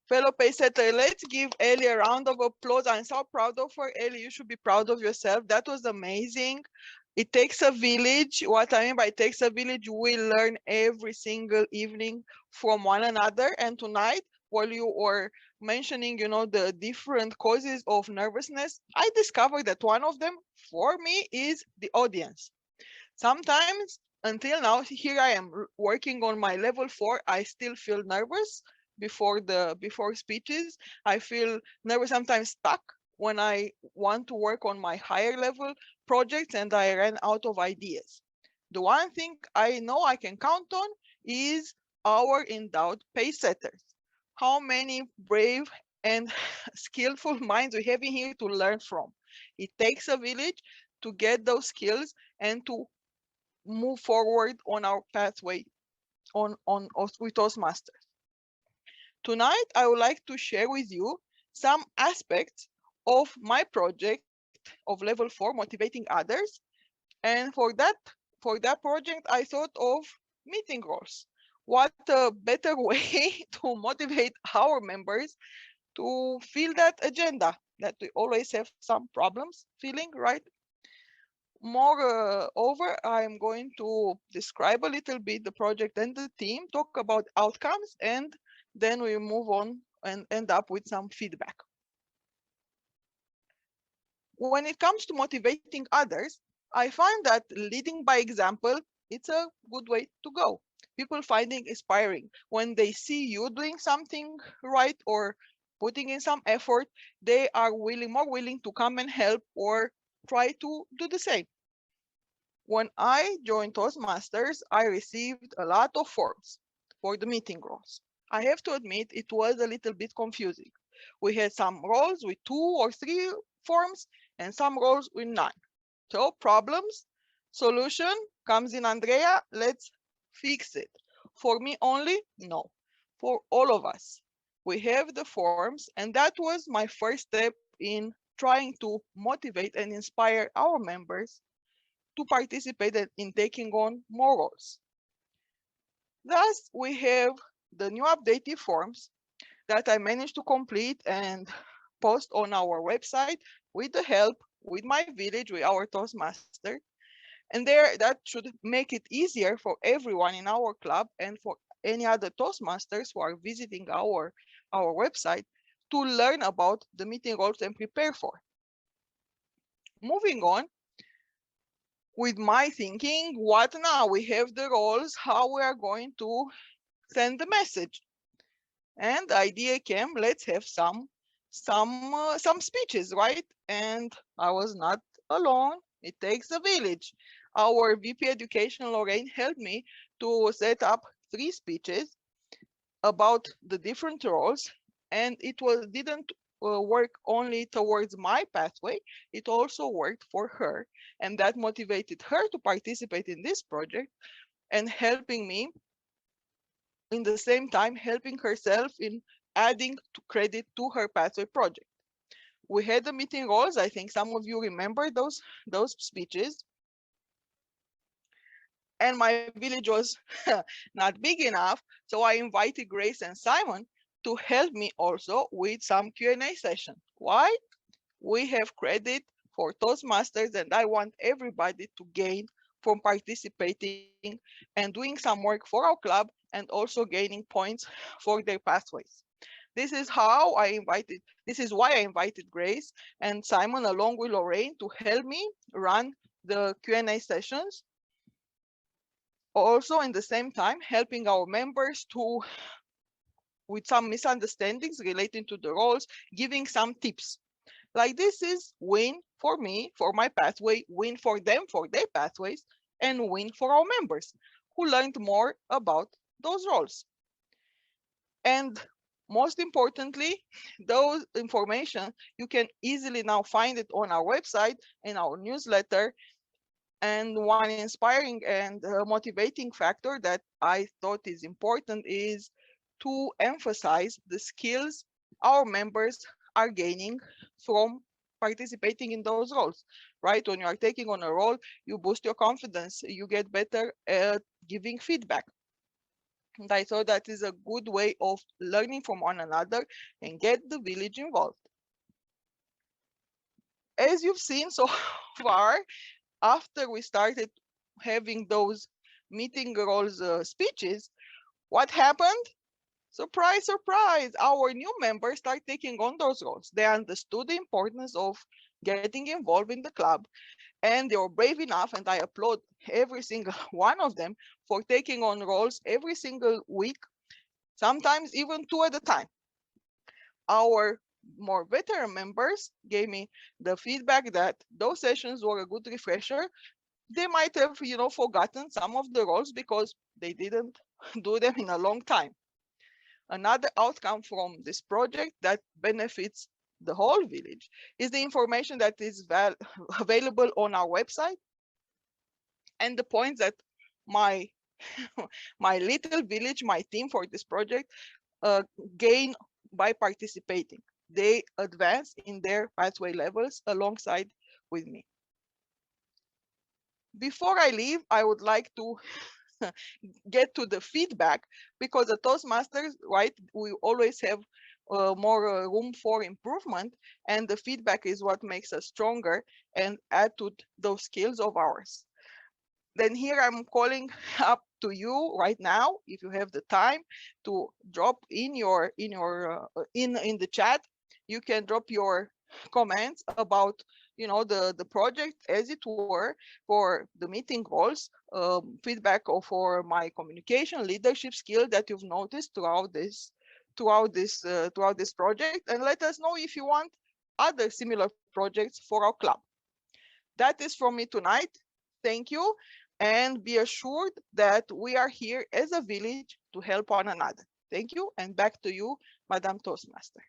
Fellow Paysetter, let's give Ellie a round of applause. I'm so proud of her. Ellie, you should be proud of yourself. That was amazing. It takes a village. What I mean by takes a village, we learn every single evening from one another. And tonight, while you were mentioning, the different causes of nervousness, I discovered that one of them for me is the audience. Sometimes, until now, here I am working on my level 4. I still feel nervous before speeches. I feel nervous, sometimes stuck when I want to work on my higher level projects and I ran out of ideas. The one thing I know I can count on is our endowed pace setters. How many brave and skillful minds we have in here to learn from. It takes a village to get those skills and to move forward on our pathway with Toastmasters. Tonight, I would like to share with you some aspects of my project of level 4, motivating others. And for that project, I thought of meeting goals. What a better way to motivate our members to feel that agenda that we always have some problems feeling, right? Moreover, I'm going to describe a little bit the project and the team, talk about outcomes, and then we move on and end up with some feedback. When it comes to motivating others, I find that leading by example, it's a good way to go. People finding inspiring when they see you doing something right or putting in some effort, they are more willing to come and help or try to do the same. When I joined Toastmasters, I received a lot of forms for the meeting roles. I have to admit it was a little bit confusing. We had some roles with 2 or 3 forms and some roles with none. So problems, solution comes in Andrea, let's fix it. For me only? No. For all of us. We have the forms and that was my first step in trying to motivate and inspire our members to participate in taking on more roles. Thus, we have the new updated forms that I managed to complete and post on our website with the help with my village, with our Toastmaster. And there, that should make it easier for everyone in our club and for any other Toastmasters who are visiting our website to learn about the meeting roles and prepare for. Moving on, with my thinking, what now? We have the roles, how we are going to send the message. And the idea came, let's have some speeches, right? And I was not alone. It takes a village. Our VP Education, Lorraine, helped me to set up 3 speeches about the different roles, and it didn't work only towards my pathway, it also worked for her, and that motivated her to participate in this project and helping me in the same time helping herself in adding credit to her pathway project. We had the meeting roles. I think some of you remember those speeches, and my village was not big enough, so I invited Grace and Simon to help me also with some Q&A session. Why? We have credit for Toastmasters, and I want everybody to gain from participating and doing some work for our club and also gaining points for their pathways. This is why I invited Grace and Simon along with Lorraine to help me run the Q&A sessions. Also, in the same time, helping our members with some misunderstandings relating to the roles, giving some tips. Like this is win for me, for my pathway, win for them, for their pathways, and win for our members who learned more about those roles. And most importantly, those information, you can easily now find it on our website, in our newsletter. And one inspiring and motivating factor that I thought is important is to emphasize the skills our members are gaining from participating in those roles, right? When you are taking on a role, you boost your confidence, you get better at giving feedback. And I thought that is a good way of learning from one another and get the village involved. As you've seen so far, after we started having those meeting roles speeches, what happened? Surprise, surprise, our new members start taking on those roles. They understood the importance of getting involved in the club, and they were brave enough, and I applaud every single one of them for taking on roles every single week, sometimes even two at a time. Our more veteran members gave me the feedback that those sessions were a good refresher. They might have, forgotten some of the roles because they didn't do them in a long time. Another outcome from this project that benefits the whole village is the information that is available on our website, and the point that my my little village, my team for this project, uh, gain by participating. They advance in their pathway levels alongside with me. Before I leave, I would like to get to the feedback, because at Toastmasters, right, we always have more room for improvement, and the feedback is what makes us stronger and add to those skills of ours. Then here I'm calling up to you right now, if you have the time, to drop in in the chat. You can drop your comments about the project as it were, for the meeting goals, feedback for my communication leadership skill that you've noticed throughout this project, and let us know if you want other similar projects for our club. That is from me tonight. Thank you, and be assured that we are here as a village to help one another. Thank you, and back to you, Madam Toastmaster.